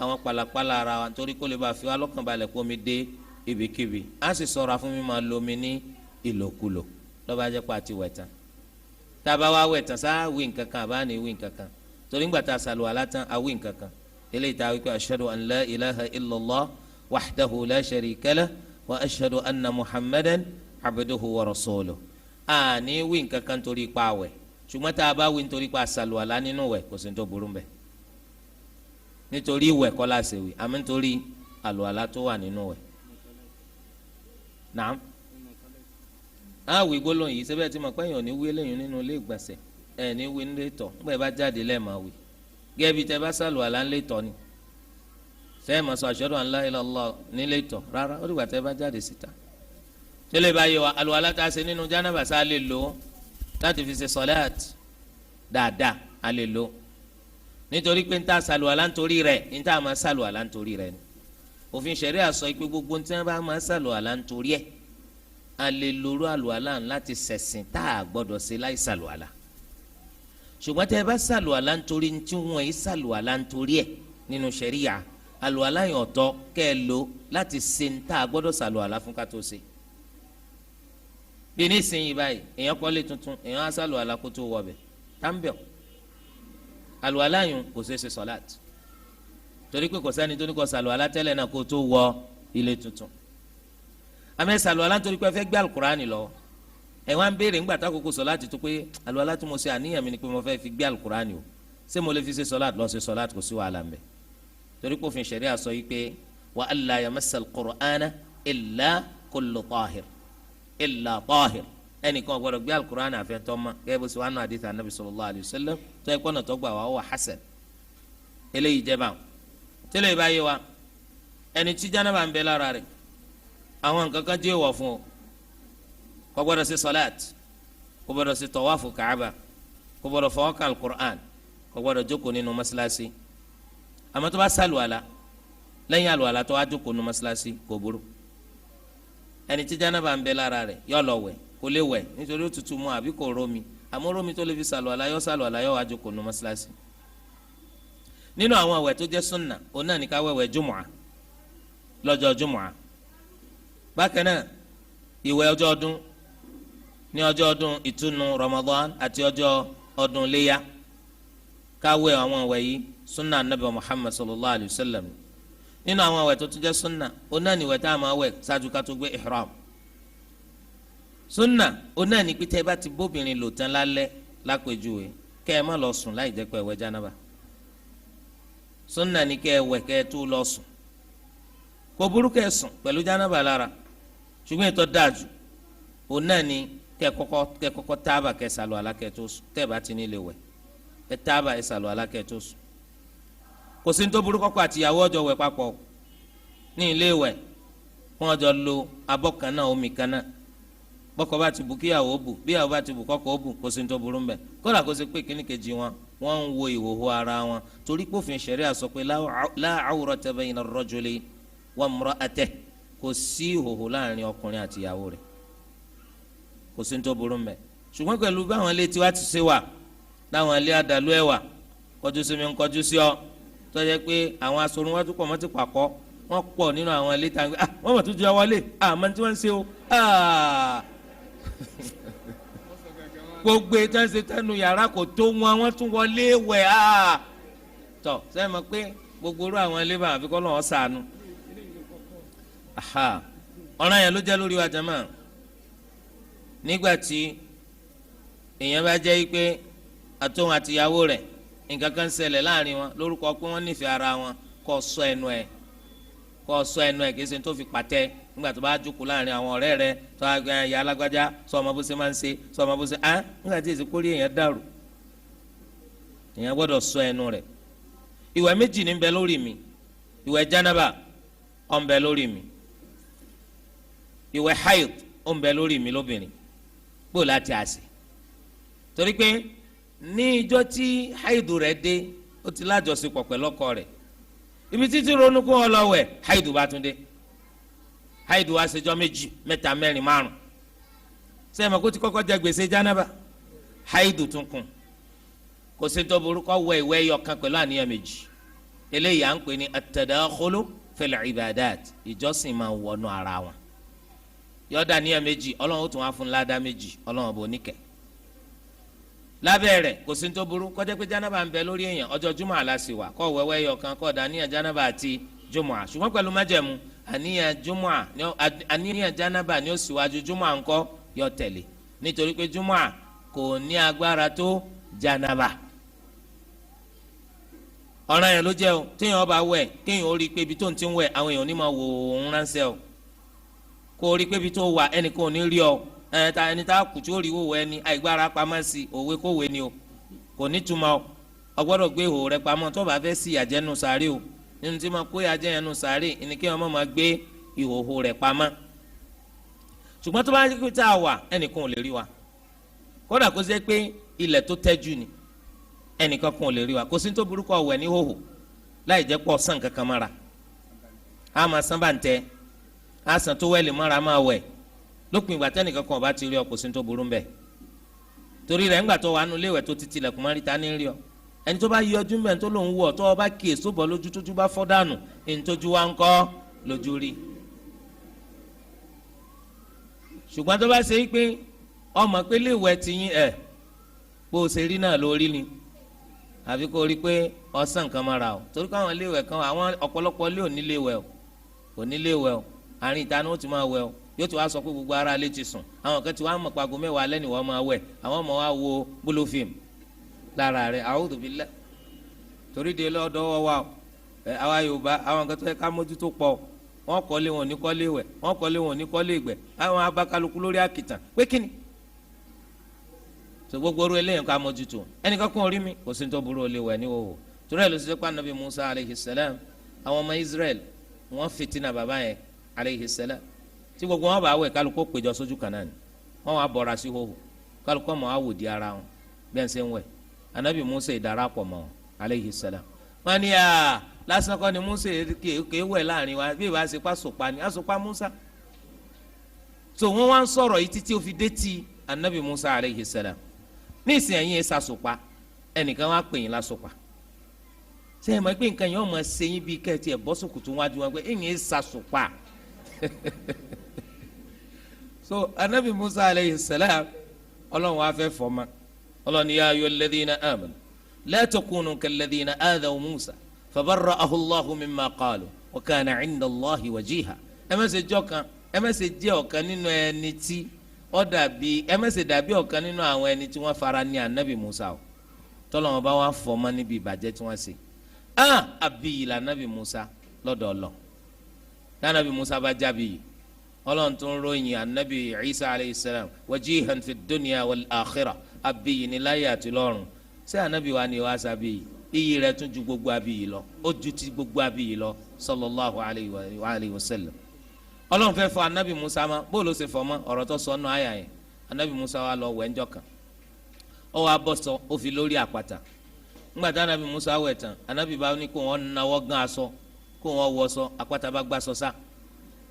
àwọn pàlàpàlà ara wa nítorí kó lè bá fi wá lọ́kàn balẹ̀ kó mi dé ibikíbi á sì ṣọ́ra fún mi máa lo mi ní ìlòkulò lọ́ba jẹ́ pa àti wẹ̀ tán tá a bá wá wẹ̀ tán sáà wí nǹkan kan àbá ní wí nǹkan kan torí ńgbà tá a ṣàlùwàlá tán a wí nǹkan kan eléyìí tá a wí pé ashhadu an la ilaha illallah wahdahu la sharika lah wa ashhadu anna muhammadan abduhu wa rasuluhu a ní wí nǹkan kan torí ipa àwẹ̀ ṣùgbọ́n tá a bá wí nítorí ipa ṣàlùwàlá nínú wẹ̀ kò sí ní tó burú mbẹ̀ nítorí ìwẹ̀ kọ́ la ṣe wí àmì nítorí àlùwàlá tó wà nínú wẹ̀ naam wí gbólóhùn yìí sẹ́bẹ̀ tí mo pẹ́ yàn ní wí eléyìí nínú ilé ìgbọ̀nsẹ̀ ẹ̀ ní wí nílé tọ̀ nígbà yẹn bá jáde lẹ́ẹ̀ma wí gẹ́gẹ́ bí tẹ bá ṣàlùwàlá ńlé tọ̀ ni sẹ́yìn mọ̀ sọ ashhadu an la ilaha illallah nílé tọ̀ rárá ó dìgbà tẹ bá jáde síta tẹ́lẹ̀ báyìí wa àlùwàlá tá a ṣe nínú jánábà sá lè lò ó láti fi ṣe sọláàt dáadáa a lè lò ó nítorí pé ń tà ṣàlùwàlá nítorí rẹ̀ ń tà máa ṣàlùwàlá nítorí rẹ̀ ni òfin ṣẹ̀ríà sọ pé gbogbo tí wọ́n bá máa ṣàlùwàlá nítorí ẹ̀ a lè lòrú àlùwàlá láti ṣẹ̀sìn tá a gbọ́dọ̀ ṣe láì ṣàlùwàlá ṣùgbọ́n tẹ́ ẹ bá ṣàlùwàlá nítorí tí wọ́n yìí ṣàlùwàlá nítorí ẹ̀ nínú ṣẹ̀ríà àlùwàlá yẹn ọ̀tọ̀ kẹ́ ẹ lò láti ṣe ń tá a gbọ́dọ̀ ṣàlùwàlá fún ká tó ṣe bí nísìnyí báyìí èèyàn kọ́lé tuntun èèyàn á ṣàlùwàlá kó tó wọ bẹ̀ táǹbẹ̀ àlùwàlá yẹn kò ṣeé ṣe sọ̀láàt torí pé kò sẹ́ni tó ní kó ṣàlùwàlá tẹ́lẹ̀ náà kó tó wọ ilé tuntun àmẹ́ ṣàlùwàlá nítorí pé ẹ fẹ́ gbé alukurani lọ ẹ wá ń béèrè ńgbà tá àkókò sọ̀láàtì tó pé àlùwàlá tí mo ṣe àníyàn mi ni pé mo fẹ́ fi gbé alukurani o ṣé mo lè fi ṣe sọ̀láàtì lọ ṣe sọ̀láàtì kò sí wàhálà ńbẹ̀ torí pé òfin ṣẹ̀ríà sọ yìí pé wa alla yamassa al-Qur'ana illa kullu tahir illa tahir ẹnìkan gbọ́dọ̀ gbé alukurani àfẹtọ́ ma gẹ́gẹ́ bó ṣe wà nù àdìsí anabi sallallahu alayhi wa sallam tó ẹ kpọ́nà tó gbà wá wà hasan eléyìí jẹba tẹ́lẹ̀ ìbáyé wa ẹni tí jánábà ń bẹ lára rẹ̀ àwọn nǹkan kan jẹ́ wọ̀ fún o kò gbọ́dọ̀ ṣe sọláàt kò gbọ́dọ̀ ṣe tọwáfù kàába kò gbọ́dọ̀ fọwọ́ kan alukur'an kò gbọ́dọ̀ jókòó nínú mọ́sálásí àmọ́ tó bá sàlùwàlà lẹ́yìn àlùwàlà tó wá jókòó nínú mọ́sálásí kò burú ẹni tí jánábà ń bẹ lára rẹ̀ yọ lọ wẹ̀ kò lè wẹ̀ nítorí òtútù mu àbí kò rómi àmọ́ rómi tó lè fi sàlùwàlà yọ wá jókòó nínú mọ́sálásí nínú àwọn àwẹ̀ tó jẹ́ sunna òun náà ní ká wẹ̀wẹ̀ jùmọ̀à lọ́jọ́ jùmọ̀à bákan náà ìwẹ̀ ọjọ́ ọdún ní ọjọ́ ọdún ìtúnu Ramadan àti ọjọ́ ọdún léyà ká wẹ̀ àwọn àwẹ̀ yìí sunna anabi Muhammad sallallahu alayhi wa sallam nínú àwọn àwẹ̀ tó tún jẹ́ sunna òun náà ní ìwẹ̀ tá a máa wẹ̀ ṣáájú ká tó gbé ihram sunna òun náà ní pété bá ti bóbìnrin lò tán lálẹ́ lápèjúwe kẹ́ ẹ má lọ sùn láì jẹ́ pé ẹ wẹ̀ jánábà sunna ní kẹ́ ẹ wẹ̀ kẹ́ ẹ tó lọ sùn kò burú kẹ́ ẹ sùn pẹ̀lú jánábà lára ṣùgbọ́n ètò dájú òun náà ní kẹ́ kọ́kọ́ tábà kẹ́ sàlù àlá kẹ́ tó sùn tẹ́ bá ti ní lè wẹ̀ ẹ tábà ẹ sàlù àlá kẹ́ tó sùn kò sí ní tó burú kọ́kọ́ àtìyàwó ọjọ́ wẹ̀ papọ̀ ní ilé ìwẹ̀ wọ́n ọjọ́ lo abọ́ kan náà omi kan náà bọ́kọ bá ti bù kíyàwó bù bíyàwó bá ti bù kọ́kọ́ ó bù kò sí ní tó burú mbẹ̀ kódà kó ṣe pé kíníkejì wọn wọ́n ń wo ìhòòhò ara wọn torí pófin ṣẹ̀ríà sọ pé la awrata bayna ar-rajuli wa imra'atihi kò sí ìhòòhò láàrin ọkùnrin àti ìyàwó rẹ̀ kò sí ní tó burú mbẹ̀ ṣùgbọ́n pẹ̀lú báwọn ilé tiwa ti ṣe wà láwọn ilé àdàlú ẹ̀ wà kọjú sí mi ń kọjú sí ọ tó yẹ pé àwọn asorun wájú pọ̀ mọ́ ti pàkọ́ wọ́n pọ̀ nínú àwọn ilé tàǹgbẹ́ wọ́n mọ̀ tó ju wọlé àmọ́ tí wọ́n ń ṣe o gbogbo ètò ẹsẹ tẹnu yàrá kò tó wọn tún wọlé wẹ̀ tọ sẹ́yìn mọ̀ pé gbogbo orú àwọn ilé bá àfikọ́ lọ́wọ́ sànù ọ̀ràn yẹn ló jẹ́ lórí wa jama nígbà tí èèyàn bá jẹ́ pé àtòun àtìyàwó rẹ̀ nǹkan kan ṣẹlẹ̀ láàrin wọn lórúkọ pé wọ́n nífẹ̀ẹ́ ara wọn kó sọ ẹnu ẹ̀ kí ẹsẹ̀ tó fi pàtẹ́ nígbà tó bá jókòó láàrin àwọn ọ̀rẹ́ rẹ̀ tó a gbẹ ya alágbájá sọ ọmọ bó ṣe máa ń ṣe sọ ọmọ bó ṣe nígbà tí èsì kórìí èèyàn dàrú èèyàn gbọ́dọ̀ sọ ẹnu rẹ̀ ìwẹ̀ méjì ní bẹ lórí mi ìwẹ̀ jánábà ó ń bẹ lórí mi ìwẹ̀ haid ó ń bẹ lórí mi lóbìnrin gbó láti àṣẹ torí pé ní ìjọ tí haid rẹ̀ dé ó ti lájọṣepọ̀ pẹ̀lú ọkọ rẹ̀ ibi títí ronú kó wọn lọ wẹ̀ haid bá tún dé haid wa ṣèjọ́ méjì mẹ́ta mẹ́rin márùn sẹ́yìn mọ̀ kó ti kọ́kọ́ jẹ gbèsè jánábà haid tún kún kò sí tó burúkọ wẹ̀ ìwẹ̀ ẹyọ kan pẹ̀lú àníyàn méjì eléyìí à ń pè ní at-tadakhulu fil ibadat, ìjọsìn máa wọnú ara wọn. yọ̀ọ́dà níyà méjì ọlọ́run ó tún wá fún ládàá méjì, ọlọ́run bò níkẹ́. lábẹ́ rẹ̀ kò sí ní tó burú kọjá pé jánábà ń bẹ lórí èèyàn ọjọ́ júmọ̀ àlàsì wà kọ́ wẹ́wẹ́ yọ kan kọ́ dàníyàn jánábà àti júmọ̀ à, ṣùgbọ́n pẹ̀lú májẹ̀mú àníyàn jánábà ni ó síwájú júmọ̀ à ńkọ́ yọ tẹ̀lé, nítorí pé júmọ̀ à kò ní agbára tó jánábà. ọ̀ràn yẹn ló jẹ́ o téèyàn bá wẹ̀ kéèyàn ó rí i pé ibi tó ń ti ń wẹ̀ àwọn èèyàn ní máa wò ó ń ránṣẹ́ o, kó o rí i pé ibi tó wà ẹnìkan ò ní rí ọ ẹni tá a kù tí ó rí wòwò ẹni àìgbára pamọ́ sí òwe kówé ni o, kò ní túmọ̀ o, ọ gbọ́dọ̀ gbé ìhòòhò rẹ pamọ́ tó bá fẹ́ sí ìyàjẹ́ nu sàárè o, nínú tí máa kó ìyàjẹ́ yẹn nu sàárè ẹni kí wọ́n máa gbé ìhòòhò rẹ pamọ́. ṣùgbọ́n tó bá ń kí tá a wà ẹnìkan ò lè rí wa, kódà kó ṣe pé ilẹ̀ tó tẹ́jú ni ẹnìkan kan ò lè rí wa, kò sí tó burúkọ wẹ̀ ní hòhò láì jẹ́ pọ̀ sàn kankan mọ́ra, a máa sán bá ń tẹ́ a sàn tó wẹ̀lì mọ́ra máa wẹ̀ lópin ìgbà tẹ́nìkan kan ọba ti rí ọ kò sí tó burú mbẹ́. torí rẹ̀ ńgbà tó wà nù léwẹ̀ tó ti tilẹ̀kùn mọ́rí ta ní rí ọ, ẹni tó bá yọjú mbẹ́ tó lòún wọ̀ tó ọba kì í sóbọ̀ lójú tójú bá fọ́ dànù ẹni tójú wa ń kọ́ lójú rí. ṣùgbọ́n tó bá ṣe é pé ọmọ pé léwẹ̀ ti yín ẹ̀ bó o ṣe rí náà lórí ni àfi kó rí pé ọ̀sán kan máa ra o, torí pé àwọn léwẹ̀ kan àwọn ọ̀pọ̀lọpọ̀ lé òní léwẹ̀ o, òní léwẹ̀ o, àárín ìta ni wọ́n ti máa wẹ̀ o, yóò ti wá sọ pé gbogbo ara lè ti sùn, àwọn kan ti wá mọ̀ pago mẹ́wàá lẹ́nu wọ́n máa wẹ̀, àwọn ọmọ wa wo bólú fíìmù lára rẹ̀ a'udhu billah. torí de lọ́dọ̀ wọ́ wa o àwa Yorùbá àwọn kan tó yẹ ká mójútó pọ̀ wọ́n kọ́lé wọn ní kọ́lé wẹ̀ wọ́n kọ́lé wọn ní kọ́lé ìgbẹ́ àwọn abakaluku lórí àkìtàn pé kíni. tó gbogbo oru eléyìí ká mójútó ẹnìkan kún orí mi kò sí ní tó burú olè wẹ̀ ní wòwò. torí ẹ̀ ló ṣe pé Ànábì Musa alayhi salam àwọn ọmọ Israel wọ́n fìtínà bàbá yẹn alayhi salam, tí gbogbo wọn bá wẹ̀ kálukó péjọ sójú kan náà ni wọn wá bọ́ra sí hóhó kálukó mọ̀ á wò di ara wọn bẹ́ẹ̀ ṣe ń wẹ̀. Ànábì Musa ìdarapọ̀ mọ́ alayhi salam wọn ni lásán kọ́ ni Musa kéé wẹ̀ láàrin wa bí ìbá ṣe pa sòpa ni àsòpa Musa. so wọn wá ń sọ̀rọ̀ yìí títí ó fi dé ti Ànábì Musa alayhi salam ní ìsìn ẹ̀yìn ẹ̀sà sòpa ẹnìkan wá pè yín lásòpa ṣé ẹ mọ̀ pé nǹkan yẹn ọmọ ṣe yín bíi kẹ́ẹ̀tì ẹ̀ bọ́ sókùtù wájú wọn pé ẹ̀yìn ẹ̀sà sòpa. so Ànábì Musa alayhi salam Ọlọ́run wa fẹ́ fọmọ Ọlọ́run ya ayyuhal ladhina amanu la takunu kalladhina adhaw Musa fabarra'ahu Allahu mimma qalu wa kana 'inda Allahi wajiha. ẹ má ṣe jẹ́ ọ̀kan nínú ẹni tí ó dàbí ẹ má ṣe dàbí ọ̀kan nínú àwọn ẹni tí wọ́n fara ní Ànábì Musa o tọ́lọ́run bá wà fọmọ níbi ìbàjẹ́ tí wọ́n ṣe. àbíyì la Ànábì Musa lọ́dọ̀ Ọlọ́run Ànábì Musa bá jábì yìí Ọlọ́run tó ń ròyìn Ànábì Isa alayhi salam wajihan fi dunya wal akhirah àbíyì ní láyé àti lọ́run. ṣé Ànábì wa ni wàá sábìyì iyì rẹ̀ tún ju gbogbo àbíyì lọ ó ju ti gbogbo àbíyì lọ sallallahu alayhi wa sallam. Ọlọ́run fẹ́ fọ Ànábì Musa ma bóòlù ṣe fọ mọ́ ọ̀rọ̀ tó sọ nù àyà yẹn. Ànábì Musa wa lọ wẹ̀ ńjọ́ kan ó wá bọ́ sọ ó fi lórí àpáta. ńgbà tí Ànábì Musa wẹ̀ tán Ànábì bá ní kó wọn nawọ́ gán aṣọ kó wọn wọṣọ àpáta bá gbá aṣọ sá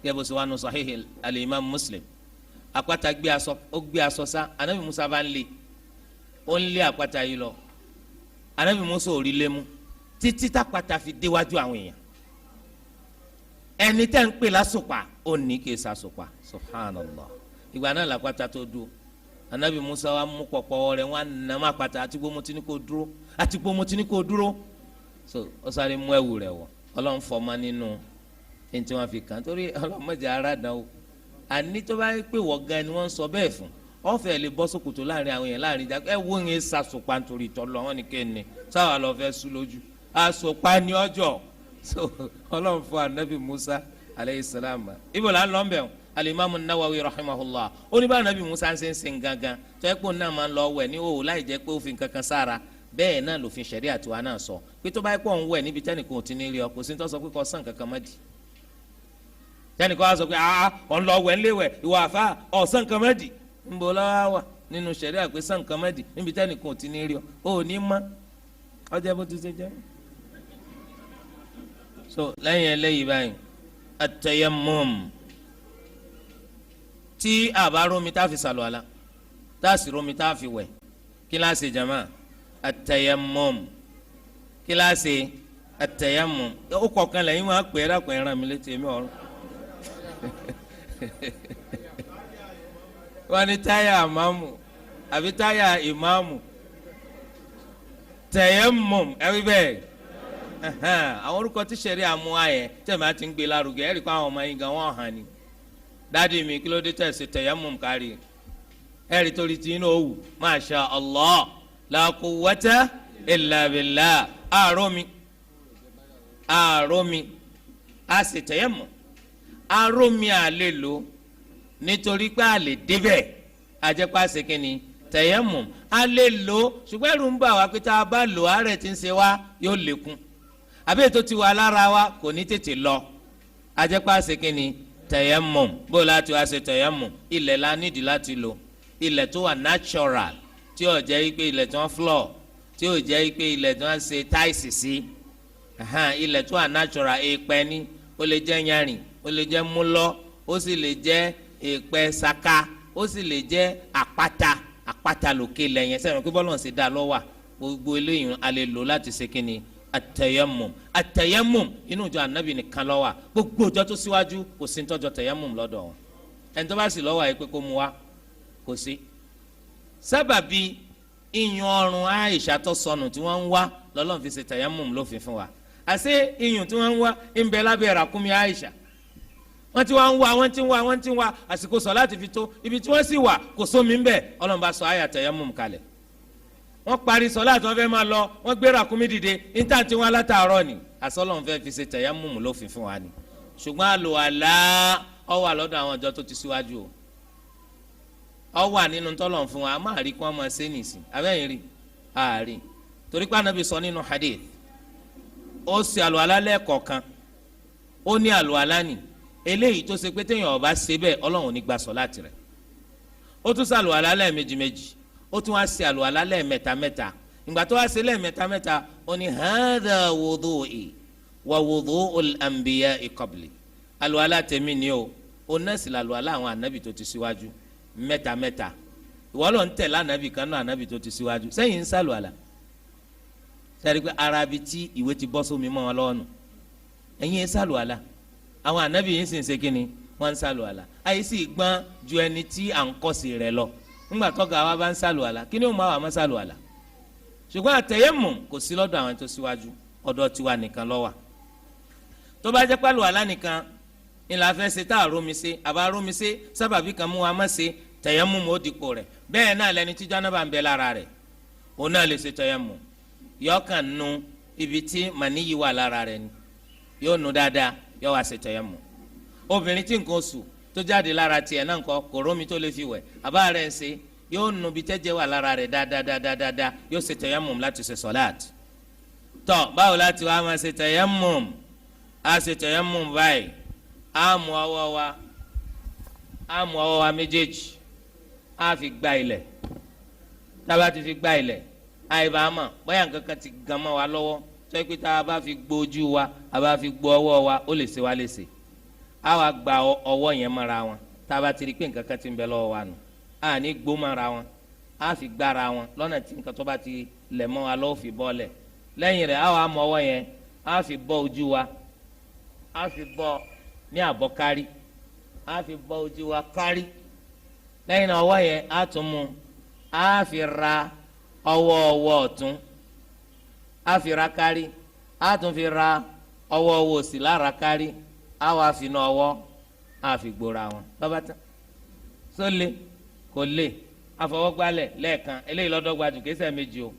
kí bó ṣe wà nù Sahih al-Imam Muslim. àpáta gbé aṣọ sá Ànábì Musa bá ń lé ó ń lé àpáta yìí lọ Ànábì Musa ò rí lé mú títí tápáta fi déwájú àwọn èèyàn. ẹni tẹ́ ń pè lásùpà ó ní kí esa sùpà subhanallah. ìgbà náà làpáta tó dúró Ànábì Musa wa mú pọ̀pọ̀ rẹ̀ wọ́n nà má pàtà àti gbó mo ti ní kó dúró so ó sáré mú ẹ̀wù rẹ̀ wọ̀ Ọlọ́run fọmọ nínú ẹni tí wọ́n fi kàn torí ọlọ́mọdé ara dán o àní tó bá pè wọ́ gan ni wọ́n ń sọ bẹ́ẹ̀ fún ọ̀fẹ́ lè bọ́ sókòtò láàrin àwọn èèyàn láàrin ìjà ẹ wo yẹn sàṣùpá nítorí ìtọ́lọ́ wọn ni kéènì sáwà lọ fẹ́ sú lójú àṣùpá ní ọjọ́ so Ọlọ́run fún Ànábì Musa aleyhi salam ibo la ń lọ bẹ̀ alimami Nawawi rahimahullah ó ní bá Ànábì Musa ń sẹ́nsẹ́ gangan tó ẹ́ pé òun náà máa ń lọ wẹ̀ ní òwò láì jẹ́ pé ó fi kankan sára bẹ́ẹ̀ náà lòfin ṣẹ̀ríà tiwa náà sọ pé tó bá yẹ pé òun wẹ̀ níbi tẹ́nìkan ò ti ní rí ọ kò sí tó sọ pé kò sàn kankan má di tẹ́nìkan wá sọ pé òun lọ wẹ̀ ńléwẹ̀ ìwà àfa ọ̀sán kan má di ń bọ̀ lọ́wọ́ wà nínú ṣẹ̀ríà pé sàn kan má di níbi tẹ́nìkan ò ti ní rí ọ ò ní mọ́ ọjọ́ bó ti ṣe jẹ́. so lẹ́yìn eléyìí báyìí at-tayammum tí àbá romi tá a fi sàlùwàlá tá a sì romi tá a fi wẹ̀ kíláàsì jama at-tayammum kíláàsì at-tayammum ó kọ̀ọ̀kan lẹ́yìn máa pè é dàpọ̀ ẹran mi létí èmi ọ̀run. wọ́n ní táyà àmàmù àbí táyà ìmáàmù tayammum ẹ̀rí bẹ́ẹ̀ àwọn orúkọ tí sẹ́rí àmú ayẹ tẹ̀mí àti ń gbé lárugẹ ẹ̀rí kó àwọn ọmọ yín gan wọ́n hàn ní dáàdi mi kí ló dé tẹ̀sí tayammum kárí ẹ̀rí torí tí inú òwú masha Allah la quwwata illa billah àròmí a sì tayammum àròmí àlè lò nítorí pé àlè débẹ̀ àjẹpá sèkínni tayammum àlè lò ṣùgbọ́n ẹ̀rù ń bà wá pé tá a bá lò àárẹ̀ tí ń ṣe wá yóò lékún àbí ètò ti wà lára wa kò ní tètè lọ àjẹpá sèkínni tayammum bó láti wá ṣe tayammum ilẹ̀ la nídìí láti lò ilẹ̀ tó wà natural tí ò jẹ́ pé ilẹ̀ tí wọ́n floor tí ò jẹ́ pé ilẹ̀ tí wọ́n ṣe táìsì sí ilẹ̀ tó wà natural èèpẹ̀ ni ó lè jẹ́ yanrìn ó lè jẹ́ múlọ́ ó sì lè jẹ́ èèpẹ̀ saka ó sì lè jẹ́ àpáta lòkè lẹ́yìn sẹ́yìn pé bọ́lọ̀ ṣe dá lọ́wọ́ gbogbo eléyìí a lè lò láti ṣe kínni at-tayammum inú ìjọ anabi nìkan ló wà gbogbo ìjọ tó síwájú kò sí ntọ́jọ tayammum lọ́dọ̀ wọn ẹni tó bá sì lọ́wọ́ àyè pé kó mu wá kò sí. sábàbí iyùn ọrùn Àìṣà tó sọnù tí wọ́n ń wá lọ́lọ́run fi ṣe tayammum lófin fún wa àṣé iyùn tí wọ́n ń wá ń bẹ lábẹ́ ràkúnmí Àìṣà wọ́n ti wá ń wá wọ́n ti ń wá àsìkò sọ láti fi tó ibi tí wọ́n sì wà kò sómi ń bẹ Ọlọ́run bá sọ àyà tayammum kalẹ̀ wọ́n parí sọ láti wọ́n fẹ́ máa lọ wọ́n gbé ràkúnmí dìde níta tí wọ́n alátàárọ̀ ni àsọlọ́run fẹ́ fi ṣe tayammum lófin fún wa ni ṣùgbọ́n àlùwàlá ó wà lọ́dọ̀ àwọn ọjọ́ tó ti síwájú o ó wà nínú tọ́lọ̀ fún wa a máa rí kí wọ́n máa ṣe nìsín abẹ́yìn rí àárín torí pé Ànábì sọ nínú hadith ó ṣe àlùwàlá lẹ́ẹ̀kọ̀ọ̀kan ó ní àlùwàlá ni eléyìí tó ṣe pé téèyàn ò bá ṣe bẹ́ẹ̀ Ọlọ́run ò ní gba sọ̀láàtì rẹ̀ ó tún ṣe àlùwàlá lẹ́ẹ̀mejì méjì ó tún wá ṣe àlùwàlá lẹ́ẹ̀mẹ́ta mẹ́ta ìgbà tó wá ṣe lẹ́ẹ̀mẹ́ta mẹ́ta ó ní hadha wudu'i wa wudu'ul anbiya'i qabli àlùwàlá tèmi ni o ó náà sì làlùwàlá àwọn ànábì tó ti síwájú mẹ́ta mẹ́ta ìwọ ló ń tẹ̀lé ànábì kan náà ànábì tó ti síwájú sẹ́yìn ń sàlùwàlá sẹ́yìn pé arabi tí ìwé ti bọ́ sómi mọ́ wọn lọ́wọ́ nù ẹ̀yin ń sàlùwàlá àwọn ànábì yìí sì ń ṣe kínni wọ́n ń sàlùwàlá àyè sì gbọ́n ju ẹni tí à ń kọ́sì rẹ̀ lọ ńgbà tọ́ga wa bá ń sàlùwàlà kí ni ó máa wà má sàlùwàlà ṣùgbọ́n at-tayammum kò sí lọ́dọ̀ àwọn tó síwájú ọ̀dọ̀ tiwa nìkan ló wà tó bá jẹ́ pàlùwàlà nìkan ni la fẹ́ ṣe tá a rómi ṣe àbá rómi ṣe sábàbí kan mú wa má ṣe tayammum ó dìpọ̀ rẹ̀ bẹ́ẹ̀ náà lẹni tí jánábà ń bẹ lára rẹ̀ òun náà lè ṣe tayammum yọ kàn nu ibi tí màníyì wà lára rẹ̀ ni yóò nu dáadáa yọ wá ṣe tayammum obìnrin tí nǹkan oṣù tó jáde lára tiẹ̀ náà nǹkan kò rómi tó lè fi wẹ̀ àbá rẹ̀ ń ṣe yóò nu bí tẹ́jẹ̀ wà lára rẹ̀ dáadáa yóò ṣe tayammum láti ṣe sọ́láàt. tọ́ báwo láti wá máa ṣe tayammum á ṣe tayammum báyìí á mú ọwọ́ wa méjèèjì á fi gbá ilẹ̀ tábà ti fi gbá ilẹ̀ àìbá mọ̀ bóyá nǹkan kan ti gan mọ́ wa lọ́wọ́ tó yẹ pé tá a bá fi gbójú wa a bá fi gbó ọwọ́ wa ó lè ṣe wá léṣe a wá gba ọwọ́ yẹn mọ́ra wọn tá a bá ti rí pé nǹkan kan ti ń bẹ lọ́wọ́ wa nù a ní gbó mọ́ra wọn a fi gbára wọn lọ́nà tí nǹkan tó bá ti lẹ̀ mọ́ wa lọ́wọ́ fi bọ́lẹ̀ lẹ́yìn rẹ̀ a wá mọ ọwọ́ yẹn a fi bọ́ ojú wa a fi bọ́ ní àbọ̀ kárí a fi bọ́ ojú wa kárí lẹ́yìn náà ọwọ́ yẹn a tún mú a fi ra ọwọ́ ọ̀tún a fi ra kárí a tún fi ra ọwọ́ òsì lára kárí a wá fi nà ọwọ́ a fi gbóra wọn lọ́ba tán so lé kò lé afọwọ́gbálẹ̀ lẹ́ẹ̀kan eléyìí lọ́dọ́gba jù kéésẹ̀ méjì o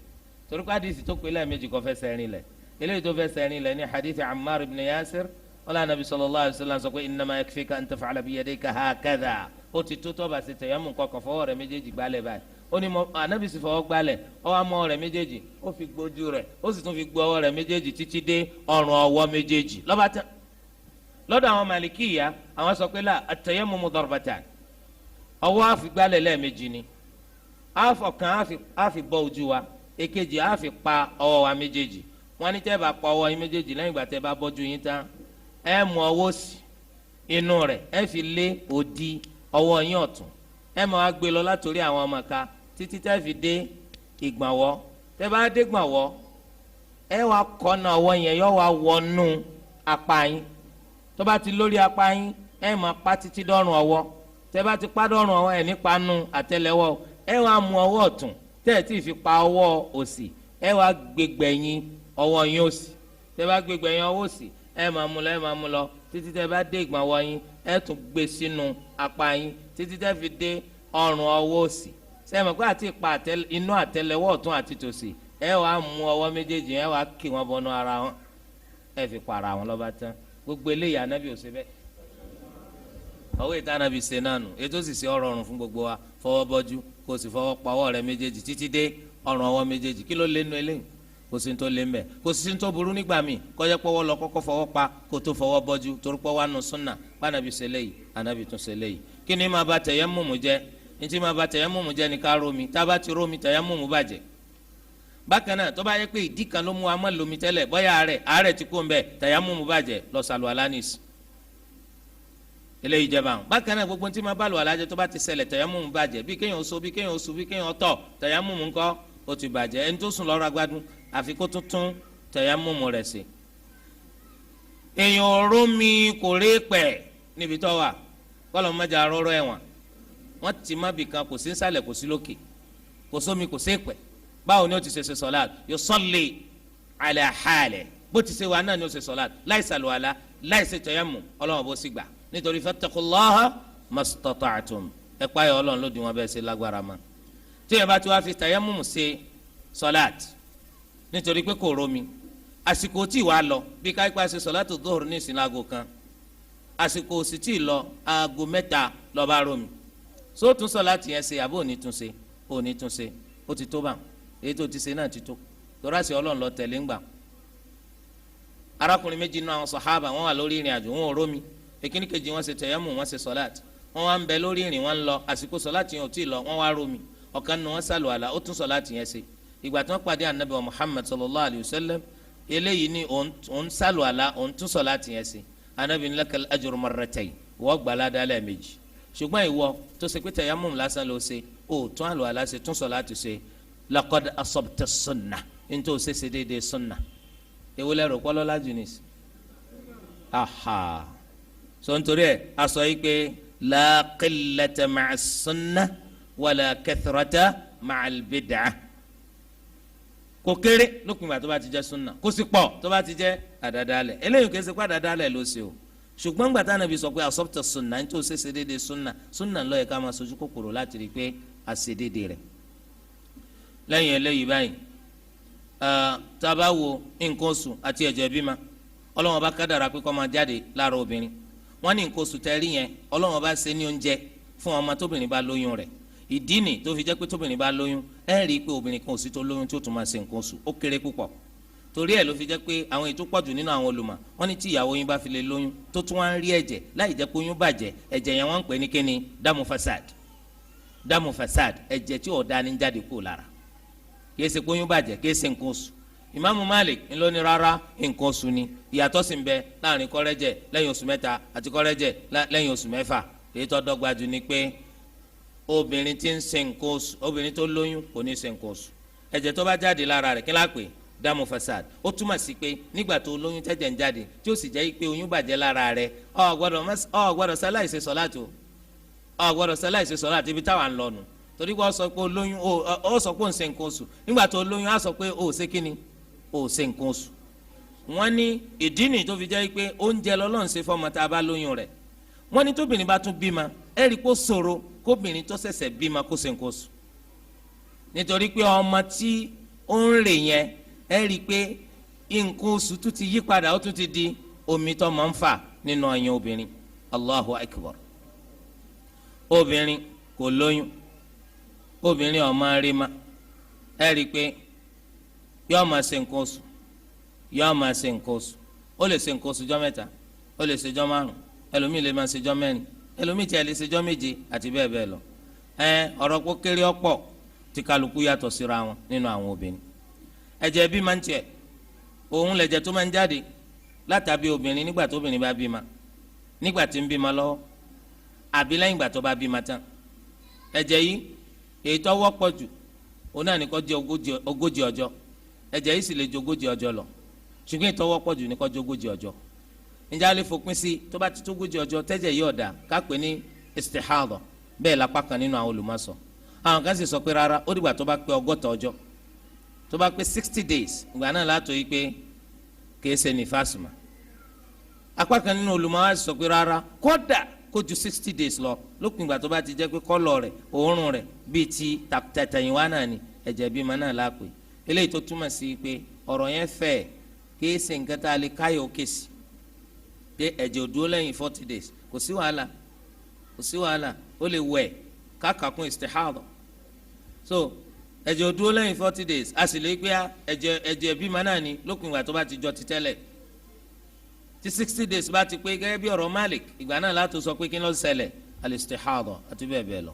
torí pé àdìsí tó pé lẹ́ẹ̀mejì kò fẹ́ sẹ́rin lẹ̀ eléyìí tó fẹ́ sẹ́rin lẹ̀ ní hadith Ammar ibn Yasir wala anabi sallallahu alayhi wa sallam sọ pé innama yakfika an taf'ala biyadayka hakadha ó ti tó tọ́ba sí tayammum kọ̀ọ̀kan fọwọ́ rẹ̀ méjèèjì gbálẹ̀ báyìí ó ní anabi sì fọwọ́ gbálẹ̀ ó wá mọ́ rẹ̀ méjèèjì ó fi gbójú rẹ̀ ó sì tún fi gbó ọwọ́ rẹ̀ méjèèjì títí dé ọrùn ọwọ́ méjèèjì lọ́ba tán lọ́dọ̀ àwọn malikiya àwọn sọ pé la at-tayammumu darbatan ọwọ́ àfigbálẹ̀ lẹ́ẹ̀mejì ni àfọ̀kan àfi bọ́ ojú wa èkejì àfi pa ọwọ́ wa méjèèjì wọ́n ní tẹ́ bá pa ọwọ́ yín méjèèjì lẹ́yìn ìgbà tẹ́ bá bọ́jú yín tán ẹ mú ọwọ́ sí inú rẹ̀ ẹ fi lé òdì ọwọ́ yín ọ̀tún ẹ máa gbé lọ látòrí àwọn ọmọ ká títí tẹ́ fi dé ìgbọ̀nwọ́ tẹ́ bá dé gbọ̀nwọ́ ẹ wá kọ́nà ọwọ́ yẹn yọ wá wọnú apá yín tó bá ti lórí apá yín ẹ máa pa títí dọ́rùn ọwọ́ tẹ́ bá ti pa dọ́rùn ọwọ́ ẹ̀ nípa nu àtẹ́lẹwọ́ ẹ wá mú ọwọ́ ọ̀tún tẹ́ ẹ tí fi pa ọwọ́ òsì ẹ wá gbẹgbẹ̀yìn ọwọ́ yín òsì tẹ́ bá gbẹgbẹ̀yìn ọwọ́ òsì ẹ máa mú lọ títí tẹ́ bá dé ìgbọ̀nwọ́ yín ẹ tún gbé sínú apá yín títí tẹ́ fi dé ọrùn ọwọ́ òsì sẹ́mi pé àti pa inú àtẹ́lẹwọ́ ọ̀tún àti tòsì ẹ wá mú ọwọ́ méjèèjì ẹ wá kí wọn bọnú ara wọn ẹ fi para wọn lọ́ba tán gbogbo eléyìí anábì ò ṣe bẹ́ẹ̀ ọwọ́ ìta anábì ṣe náà nù ètò sì ṣe ọ̀rọ̀ ọ̀run fún gbogbo wa fọwọ́ bọ́jú kó o sì fọwọ́ pa ọwọ́ rẹ méjèèjì títí dé ọrùn ọwọ́ méjèèjì kí ló lé nu eléyìí kò sí tó lé mbẹ kò sí tó burú nígbà míì kọjá pọ́wọ́ lọ kọ́kọ́ fọwọ́ pa kó tó fọwọ́ bọ́jú torí pọ́ wa nù súnà pànàbì ṣe léyìí anábì tún ṣe léyìí kí ni máa ba tẹ̀yẹ́mùmù jẹ́ ní tí máa ba tẹ̀yẹ́mùmù jẹ́ ní ká rómi tá a bá ti rómi tẹ̀yẹ́mùmù bàjẹ́ bákan náà tó bá yẹ pé ìdí kan ló mú wa má lomi tẹ́lẹ̀ bọ́yá àárẹ̀ ti kó ń bẹ̀ tẹ̀yẹ́mùmù bàjẹ́ lọ sàlù alánis eléyìí jẹba àwọn bákan náà gbogbo tí máa bá lò alájẹ tó bá ti ṣẹlẹ̀ tẹ̀yẹ́mùmù bàjẹ́ bí kéèyàn so bí kéèyàn so bí kéèyàn tọ̀ tẹ̀yẹ́mùmù ńkọ́ ó ti bàjẹ́ ẹni tó sùn lọ́rọ̀ agbádùn àfi kó tuntun tẹ̀yẹ́mùmù rẹ̀ sí. èèyàn ọ̀rọ̀ mi kò rí pẹ̀ níbi tó wà kọ́lọ̀ mẹ́jà rọ́rọ́ ẹ̀wọ̀n wọ́n ti má bìkan kò sí nsàlẹ̀ kò sí lókè kò sómi kò sí pẹ̀ báwo ni ó ti ṣe sọ̀láàt yusalli ala halihi bó ti ṣe wà náà ni ó ṣe sọ̀láàt láì sàlùwàlá láì ṣe tayammum ọlọ́run bó sì gbà nítorí fattaqullaha mastata'tum ẹ páyà ọlọ́run ló di wọn bẹ́ẹ̀ ṣe lágbára ma tí ẹ bá ti wá fi tayammum ṣe sọ̀láàt nítorí pé kò rómi àsìkò tí wàá lọ bí káyipá ṣe sọ̀láàtù dhuhr ní ìsìn láago kan àsìkò sì tí ì lọ aago mẹ́ta ló bá rómi sóòtún sọ̀láàtì yẹn ṣe àbó òní tún ṣe òní tún ṣe ó ti tó bá èyí tó ti ṣe náà ti tó tọ́ra sí ọlọ́run lọ tẹ̀lé ńgbà. arákùnrin méjì nínú àwọn sàhábà wọn wà lórí ìrìn àjò wọn ò rómi èkíní kejì wọn ṣe tẹ̀yẹ́mù wọn ṣe sọ̀láàtì wọn wá ń bẹ lórí ìrìn wọn lọ àsìkò sọ̀láàtì yẹn ò tí ì lọ wọn wá rómi ọ̀kan nínú wọn sàlù àlà ó tún sọ̀láàtì yẹn ṣe ìgbà tí wọn pàdé anabi wa Muhammad sallallahu alayhi wa sallam eléyìí ni òun sàlù àlà òun tún sọ̀láàtì yẹn ṣe anabi ní lakal ajru marratayn wọ́n gbàládá lẹ́ẹ̀mejì ṣùgbọ́n ìwọ tó ṣe pé tẹ̀yẹ́mù lásán ló ṣe ó tún àlù àlà ṣe tún sọ̀láàtì ṣe laqad asabta sunna ntẹ o sese déédéé sunna ewúlẹ̀ rò kpọ́lọ́ la junis aha so nítorí ẹ asọ yìí pé la qillata ma'a sunna wala kathrata ma'al bid'ah kò kéré lópin ìgbà tó bá ti jẹ́ sunna kò sì pọ̀ tó bá ti jẹ́ àdàdálẹ̀ eléyìí kò ṣe pé àdàdálẹ̀ ló ṣe o ṣùgbọ́n gbàtà nàbí sọ pé asabta sunna ntẹ o sese déédéé sunna ló yẹ ká máa sojú kòkòrò láti rí i pé a ṣe déédéé rẹ̀ lẹ́yìn eléyìí báyìí tá a bá wo nǹkan oṣù àti ẹ̀jẹ̀ bímọ Ọlọ́run bá kádàrá pé kó máa jáde lára obìnrin wọ́n ní nǹkan oṣù tẹ́rí yẹn Ọlọ́run bá ṣe ní oúnjẹ fún ọmọ tóbìnrin bá lóyún rẹ̀ ìdí nì tó fi jẹ́ pé tóbìnrin bá lóyún ẹ̀ rí i pé obìnrin kan ò sí tó lóyún tó tún máa ṣe nǹkan oṣù ó kéré púpọ̀ torí ẹ̀ ló fi jẹ́ pé àwọn ètò pọ̀jù nínú àwọn olùmọ̀ wọ́n ní tí ìyàwó yín bá fi lè lóyún tó tún wá ń rí ẹ̀jẹ̀ láì jẹ́ pé oyún bàjẹ́ ẹ̀jẹ̀ yẹn wọ́n ń pè ní kíni dámù fasad ẹ̀jẹ̀ tí ọ̀dà ní jáde kúrò lára kìí ṣe kóyún bàjẹ́ kìí ṣe nǹkan oṣù Ìmáàmù Malik ńlọ ní rárá nǹkan oṣù ni ìyàtọ̀ sì ń bẹ láàrin kọ́rẹ́jẹ̀ lẹ́yìn oṣù mẹ́ta àti kọ́rẹ́jẹ̀ lẹ́yìn oṣù mẹ́fà èyí tó dọ́gba jù ni pé obìnrin tí ń ṣe nǹkan oṣù obìnrin tó lóyún kò ní ṣe nǹkan oṣù ẹ̀jẹ̀ tó bá jáde lára rẹ̀ kí la pè dámù fasad ó túmọ̀ sí pé nígbà tó lóyún tẹ́jẹ̀ ń jáde tí ó sì jẹ́ pé oyún bàjẹ́ lára rẹ̀ ó gbọ́dọ̀ ṣaláìṣe sọ́láàtì ó gbọ́dọ̀ ṣaláìṣe sọ́láàtì ibi táwa ń lọ nù torí wọ́n sọ pé olóyún ó sọ pé ó ń ṣe nǹkan oṣù nígbà tó olóyún á sọ pé ó ṣe kíni ó ṣe nǹkan oṣù. wọ́n ní ìdí nìyí tó fi jẹ́ pé oúnjẹ lọ́lọ́run ṣe fọ́mọ tá a bá lóyún rẹ̀ wọ́n ní tóbìnrin bá tún bímọ ẹ rí i pé ó ṣòro kóbìnrin tó ṣẹ̀ṣẹ̀ bímọ kó ṣe nǹkan oṣù nítorí pé ọmọ tí ó ń rè yẹn ẹ rí i pé nǹkan oṣù tún ti yí padà ó tún ti di omi tó máa ń fà nínú ọyàn obìnrin Allahu Akbar obìnrin kò lóyún obìnrin ọmọ arima ẹ rí i pé yọọ máa ṣe nǹkan oṣù yọọ máa ṣe nǹkan oṣù ó lè ṣe nǹkan oṣù jọ́ mẹ́ta ó lè ṣe jọ́ márùn ẹlòmíì lè máa ṣe jọ́ mẹ́rin ẹlòmíì tí a lè ṣe jọ́ méje àti bẹ́ẹ̀ bẹ́ẹ̀ lọ ọ̀rọ̀ pé kéré ọ̀pọ̀ tí kálukú yàtọ̀ síra wọn nínú àwọn obìnrin ẹ̀jẹ̀ bí máa ń tiẹ̀ òun lẹ̀jẹ̀ tó máa ń jáde látàbí obìnrin nígbà tó obìnrin bá bímọ nígbà tí ń bímọ lọ́wọ́ àbí lẹ́yìn ìgbà tó bá bímọ tán ẹ̀jẹ̀ yìí èyí tó wọ́pọ̀ jù òun náà ní kó jẹ́ ogójì ọjọ́ ẹ̀jẹ̀ yìí sì lè jogójì ọjọ́ lọ ṣùgbọ́n ìtọ́wọ́ pọ̀ jù ní kó jogójì ọjọ́ ǹjẹ́ a lè fòpin sí tó bá ti tógójì ọjọ́ tẹ́jẹ̀ yìí ọ̀dà ká pè ní istihadha bẹ́ẹ̀ lápá kan nínú àwọn olùmọ̀sọ àwọn kan sì sọ pé rárá ó dìgbà tó bá pé 60 ọjọ́ tó bá pé 60 days ìgbà náà látò yìí pé kìí ṣe nífàsì mọ́ apá kan nínú olùmọ̀wá sọ pé rárá kódà kó ju 60 days lọ lópin ìgbà tó bá ti jẹ́ pé kọ́lọ̀ rẹ̀ òórùn rẹ̀ bíi ti tàtàyìnwá náà ni ẹ̀jẹ̀ bímọ náà lápè eléyìí tó túmọ̀ sí pé ọ̀rọ̀ yẹn fẹ́ kìí ṣe nǹkan tá a lè káyọ̀ kéṣì pé ẹ̀jẹ̀ ò dúró lẹ́yìn 40 days kò sí wàhálà ó lè wẹ̀ káàkàkún istihadha so ẹ̀jẹ̀ ò dúró lẹ́yìn 40 days a sì lè pé ẹ̀jẹ̀ bímọ náà ni lópin ìgbà tó bá ti jọ ti tẹ́lẹ̀ tí 60 days bá ti pé gẹ́gẹ́ bí ọ̀rọ̀ Malik ìgbà náà látò sọ pé kí ló ṣẹlẹ̀ al-istihadha àti bẹ́ẹ̀ bẹ́ẹ̀ lọ.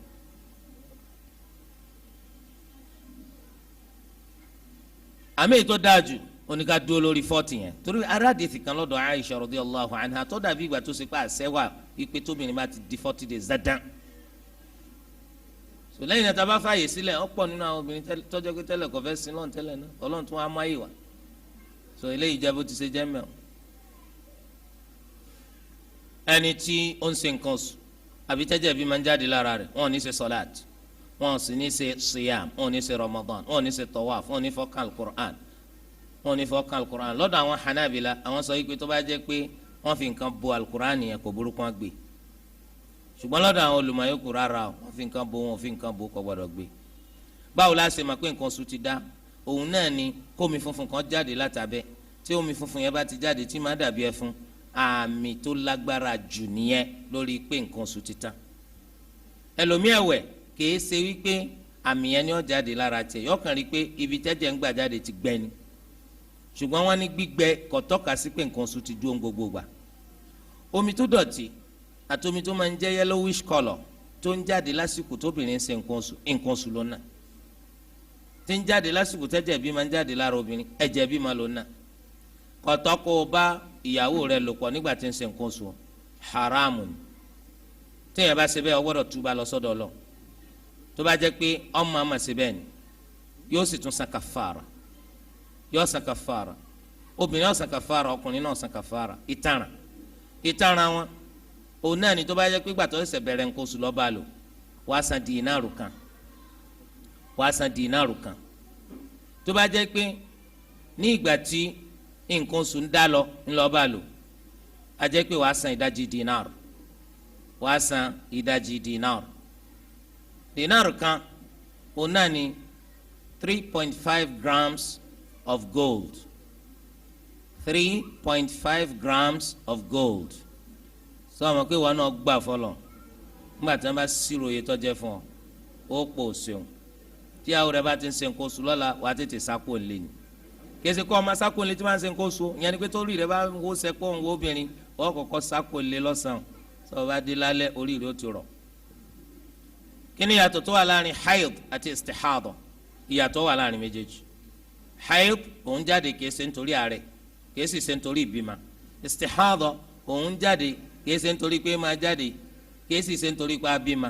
àmì ètò dájú oníka dúró lórí 40 yẹn torí aráàdìsì kan lọ́dọ̀ Aisha radiyallahu anha tó dàbí ìgbà tó ṣe pé àṣẹwà ipe tóbìnrin bá ti di 40 days dandan. so lẹ́yìn náà tá a bá fààyè sílẹ̀ ọ̀pọ̀ nínú àwọn obìnrin tọ́jọ́ pé tẹ́lẹ̀ kò fẹ́ sin lọ́n tẹ́lẹ̀ náà Ọlọ́run tún wá máyì wá so eléyìí jẹ́ bó ti ṣe jẹ́ mẹ́ọ̀. ẹni tí ó ń ṣe nǹkan oṣù àbí tẹ́jẹ̀ bí máa ń jáde lára rẹ̀ wọn ò ní ṣe sọ́láàt wọn ò sì ní ṣe siyam wọn ò ní ṣe Ramadan wọn ò ní ṣe tawaf wọn ò ní fọ́kàn al-Qur'an wọn ò ní fọ́kàn al-Qur'an lọ́dọ̀ àwọn Hanabila àwọn sọ wípé tó bá jẹ́ pé wọ́n fi nǹkan bo al-Qur'an yẹn kò burúkú wọn gbé ṣùgbọ́n lọ́dọ̀ àwọn olùmọ̀ọ́yọ́kù rárá wọ́n fi nǹkan bo wọn fi nǹkan bo kò gbọ́dọ̀ gbé. báwo la ṣe mọ̀ pé nǹkan oṣù ti dá òun náà ni kómi funfun kan jáde látàbẹ́ tí omi funfun yẹn bá ti jáde tí máa dàbí ẹfun àmì tó lágbára jù nìyẹn lórí pé nǹkan oṣù ti tán. ẹlòmíì ẹ̀wẹ̀ kìí ṣe wípé àmì yẹn ni ó jáde lára tiẹ̀ yọkàn rí pé ibi tẹ́jẹ̀ ń gbà jáde ti gbẹ ni ṣùgbọ́n wọ́n ní gbígbẹ kò tọ́ka sí pé nǹkan oṣù ti dúró gbogbo gbà. omi tó dọ̀tí àti omi tó máa ń jẹ́ yellowish colour tó ń jáde lásìkò tóbìnrin ń ṣe nǹkan oṣù lọ́nà tí ń jáde lásìkò tẹ́jẹ̀ bí máa ń jáde lára obìnrin ẹ̀jẹ̀ bí máa lọ́nà kò tọ́ kó o bá ìyàwó rẹ lò pọ̀ nígbà tí ń ṣe nǹkan oṣù haramu ni téèyàn bá ṣe bẹ́ẹ̀ ó gbọ́dọ̀ túbà lọ sọ́dọ̀ Ọlọ́run tó bá jẹ́ pé ọmọ àmà ṣe bẹ́ẹ̀ ni yóò sì tún san kàfàrà yóò san kàfàrà obìnrin yóò san kàfàrà ọkùnrin náà san kàfàrà ìtaràn wọn òun náà ni tó bá jẹ́ pé gbàtọ́ ṣẹ̀ṣẹ̀ bẹ̀rẹ̀ nǹkan oṣù lọ́ba lò wàá san dínárù kan tó bá jẹ́ pé ní ìgbà tí nǹkan oṣù ń dá lọ ńlọ́ba lò a jẹ́ pé wàá san ìdajì dínárù kan òun náà ni 3.5 grams of gold 3.5 grams of gold sọ ma pé wọn náà gbà fọlọ nígbà tí wọn bá ṣírò iye tó jẹ́ fún ọ ó pò ṣeun tí àwọn rẹ bá ti ń ṣe nǹkan oṣù lọ́la wàá tètè sáko lé ni kèsì kọ́ ọmọ sáko lé tí wọ́n á ṣe nǹkan oṣù ìyẹn ni pé tó rí rẹ bá ń wo sẹ́kọ̀ ń wo obìnrin wọ́n kọ́kọ́ sáko lé lọ́sàn-án sọ bá dé lálẹ́ orí rẹ ó ti rọ̀. kí ni ìyàtọ̀ tó wà láàrin haid àti istihadha ìyàtọ̀ wà láàrin méjèèjì haid òun jáde kìí ṣe nítorí àárẹ̀ kìí sì ṣe nítorí ìbímọ istihadha òun jáde kìí ṣe nítorí pé máa jáde kìí sì ṣe nítorí pé abímọ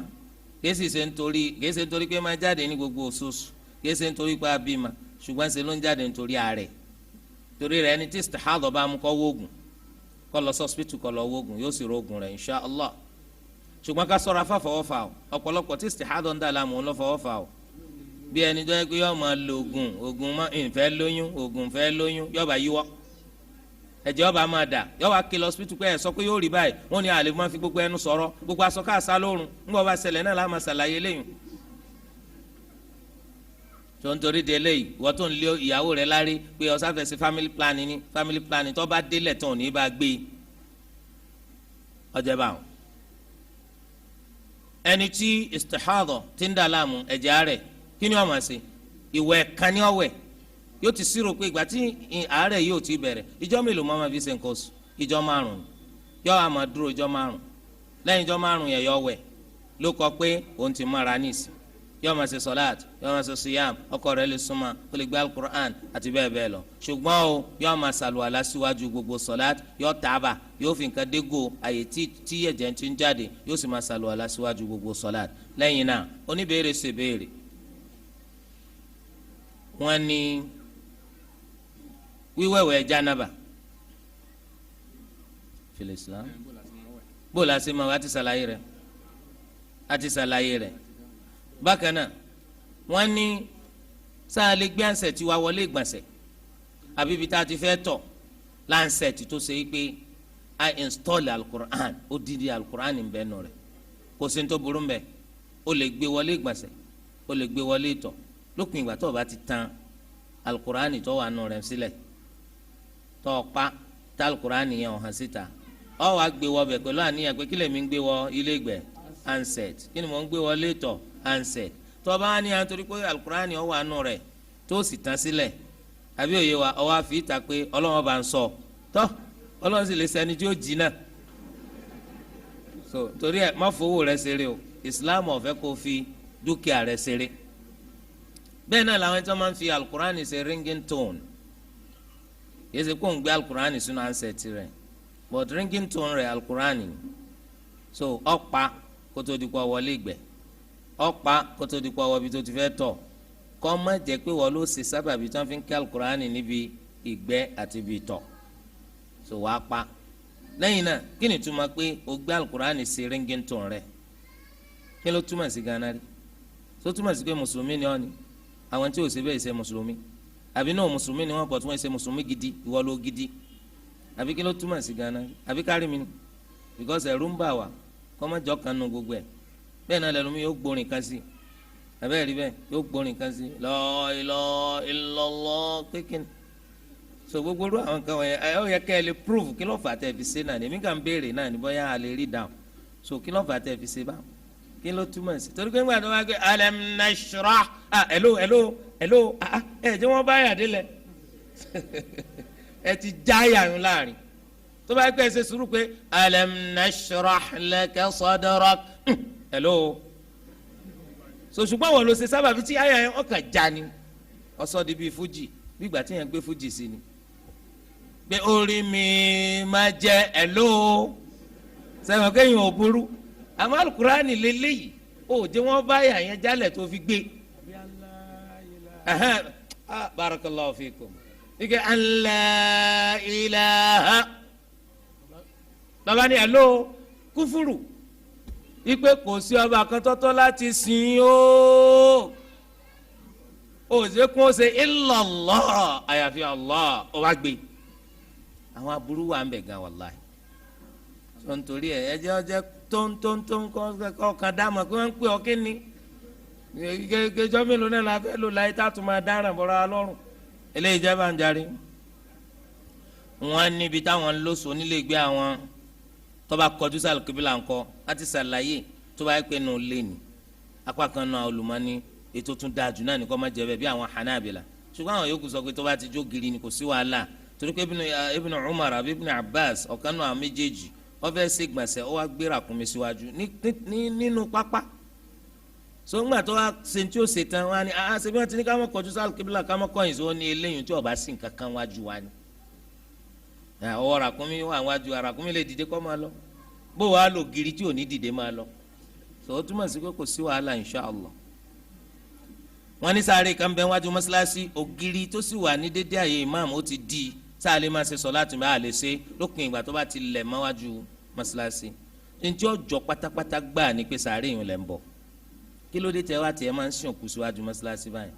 kìí ṣe nítorí pé máa jáde ní gbogbo oṣooṣù kìí ṣe nítorí pé abímọ ṣùgbọ́n ṣe ló ń jáde nítorí àárẹ̀ torí rẹ̀ ẹni tí istihadha bá mú kó wóògùn kó lọ sọ́spítù kó lọ wóògùn yóò sì róògùn rẹ̀ insha Allah ṣùgbọ́n ká sọ̀rọ̀ afáfọwọ́fà o ọ̀pọ̀lọpọ̀ tí istihadha ń dà láàmú ń lọ fọwọ́fà o bí ẹni tó yẹ pé yọọ máa lo oògùn ìfẹ́ lóyún yọọ bá yíwọ́ ẹ̀jẹ̀ ọba máa dà yọọ wá kí lọ hospital pé ẹ sọ pé yóò rí báyìí wọ́n ní àlè máa fi gbogbo ẹnu sọ̀rọ̀ gbogbo aṣọ káàsá lórun ńgbọ́ bá ṣẹlẹ̀ náà láàmà ṣàlàyé lẹ́yìn tó ń torí de eléyìí wọ́n tó ń lé ìyàwó rẹ̀ lárí pé ọ̀sáfẹ́ sí family planning tó bá délẹ̀ tán ò ní bá gbé ọjọ́ bá wọn. ẹni tí istihadha ti ń dà láàmú ẹ̀jẹ̀ rẹ̀ kí ni wọ́n máa ṣe ìwẹ̀ kan ní ọ̀wẹ̀ yóò ti ṣírò pé ìgbà tí àárẹ̀ yóò ti bẹ̀rẹ̀ ìjọ́ mélòó máa fi ṣe nǹkan oṣù ìjọ́ 5 yóò á máa dúró ìjọ́ 5 lẹ́yìn ìjọ́ 5 yẹn yóò wẹ̀ ló kọ pé òun ti mára níìsì yóò máa ṣe sọláàt yóò máa ṣe siyam ọkọ rẹ̀ lè súnmọ́ ó lè gbé alukur'an àti bẹ́ẹ̀ bẹ́ẹ̀ lọ ṣùgbọ́n o yóò máa ṣàlùwàlá síwájú gbogbo sọláàt yóò tààbà yóò fi nǹkan dégò àyè tí ẹ̀jẹ̀ ti ń jáde yóò sì máa ṣàlùwàlá síwájú gbogbo sọláàt lẹ́yìn náà oníbèrè ṣe béèrè wọ́n ní wíwẹ̀wẹ̀ jánábà fil Islam bó la ṣe máa wá ti ṣàlàyé rẹ̀ bákan náà wọ́n ní sáà lè gbé ansẹ̀tì wa wọlé ìgbọ̀nsẹ̀ àbí ibi tá a ti fẹ́ tọ̀ lánsẹ̀tì tó ṣe é pé a install alukur'an ó dídí alukur'an ń bẹ́ẹ̀ nù rẹ̀ kò sí ní tó burú mbẹ́ ó lè gbé wọlé ìgbọ̀nsẹ̀ ó lè gbé wọlé ìtọ̀ lópin ìgbà tó o bá ti tan alukur'an tó wà nù rẹ̀ sílẹ̀ tó o pa tá alukur'an yẹn hàn síta ọ wàá gbé wọ bẹ̀ pẹ̀lú àníyàn pé kí lèmi ń gbé wọ ilé ìgbẹ́ ansẹ̀t kí ni mò ń gbé wọlé ìtọ̀ ansẹ̀t tó o bá ní à ń torí pé alukur'an ó wà nù rẹ̀ tó o sì tán sílẹ̀ àbí òye wa ọwọ́ àfi ìta pé ọlọ́wọ́n bá ń sọ tọ́ ọlọ́wọ́n sì lè sẹ́ni tí ó jí náà so torí ẹ má fowó rẹ ṣeré o Islam ò fẹ́ kó fi dúkìá rẹ ṣeré bẹ́ẹ̀ náà làwọn tí wọ́n máa ń fi alukur'an ṣe ringing tone yìí ṣe kó ń gbé alukur'an sínú ansẹ̀tì rẹ̀ but ringing tone rẹ̀ alukur'an so ọ̀pá kótó di kó wọlé ìgbẹ́ ọ̀pá kótó di kó wọbi tó ti fẹ́ tọ̀ kọ́ má jẹ́ pé wọ́n ló ṣe sábàbí tí wọ́n fi ń kí alukur'ani níbi ìgbẹ́ àti ibi ìtọ̀ so wàá pa lẹ́yìn náà kí ni túmọ̀ pé o gbé alukur'ani sí ringington rẹ̀ kí ló túmọ̀ sí gánà rí so túmọ̀ sí pé mùsùlùmí ni ọ́ ni àwọn tí ò ṣe bẹ́ẹ̀ ṣe mùsùlùmí àbí náà mùsùlùmí ni wọ́n pọ̀ tí wọ́n ṣe mùsùlùmí gidi ìwọ ló gidi àbí kí ló túmọ̀ sí gánà rí àbí kárí mi ni because ẹ̀rù ń bà wá kọ́ má jọ kan nu gbogbo ẹ̀ bẹ́ẹ̀ náà lẹ́nu mi yóò gbórin kan sí abẹ́rẹ́ rí bẹ́ẹ̀ yóò gbórin kan sí la ilaha illallah kékin so gbogbo ru àwọn kan wọ̀nyẹn ẹ ó yẹ kẹ́ ẹ lè prove kí ló fà tẹ́ fi ṣe náà ní èmi kàn béèrè náà ní bóyá a lè rí down so kí ló fà tẹ́ fi ṣe báwọn kí ló túmọ̀ sí torí pé ńgbà tó wá gbé alam nashrah hello ẹ jẹ́ wọ́n bá yà délẹ̀ ẹ ti já yàrá láàrin tó bá gbé ẹ ṣe sùúrù pé alam nashrah laka sadrak hello so ṣùgbọ́n wọn ló ṣe sábàbí tí àyà yẹn ọkàn já ni ọsọ di bíi fújì bí ìgbà tí yẹn gbé fújì sí ni pé orí mi máa jẹ ẹ̀ló sẹ́wọ̀n kéèyàn ò burú àmọ́ alukurani lélẹ́yìí ó jẹ́ wọ́n bá àyà yẹn jálẹ̀ tó fi gbé barakallahu fikum ike alla ilaha bàbá ni ẹ̀ló kúfúrú ipe kò sí ọba kan tọ́tọ́ láti sìn ó ṣe kún ó ṣe illallah àyàfi Allah ó wá gbé àwọn aburú wà ń bẹ̀ gan wàláì tó ń torí ẹ̀ ẹjẹ́ ọjẹ́ tóńtóńtón kọ̀ọ̀kan dáàmú pé wọ́n ń pè ọ́ kí ni gẹ́gẹ́jọ́ mélòó náà la fẹ́ lò láyé tá a tún máa dáràn bọ́ra lọ́rùn eléyìí jẹ́ bá ń jarí wọ́n níbi táwọn lóṣù nílé gbé àwọn tọ́ba kọjú sálù kíbílà ńkọ́ láti ṣàlàyé tó bá yẹ pé nù lé ní apá kan náà olùmọ́ni ètò tún dáa jù náà ní kó má jẹ bẹ́ẹ̀ bí àwọn Hanabila ṣùgbọ́n àwọn yòókù sọ pé tó bá ti jó giri ni kò sí wàhálà torí pé Ibn Umar àbí Ibn Abbas ọ̀kan náà méjèèjì wọ́n fẹ́ ṣe gbọ̀nsẹ̀ ó wá gbé ràkúnmí síwájú nínú pápá so ńgbà tó wá ṣe tí ó ṣe tán wá ní ṣe bí wọ́n ti ní ká má kọjú sálù kíbílà ká má kọ̀yìn sí wọn ní eléyìí tí ó bá sí nǹkan kan wájú wa ni ọwọ́ ràkúnmí wà wájú ràkúnmí lè dìde kọ́ máa lọ bó wàá lò giri tí ò ní dìde máa lọ so ó túmọ̀ sí pé kò sí wàhálà inshàlá wọ́n ní sáré kan bẹ́ẹ̀ wájú mọ́ṣáláṣí ògiri tó sì wà ní dédé àyè ìmáàmù ó ti di sáà lè máa ṣe sọ̀láàtì máa lè ṣe lópin ìgbà tó bá ti lẹ̀ mọ́ wájú mọ́ṣáláṣí ntí ọjọ́ pátápátá gbà ní pé sáré yìí lẹ̀ ń bọ̀ kí ló dé tẹ́ wá tiẹ̀ máa ń sìn òkú síwájú mọ́ṣáláṣí báyìí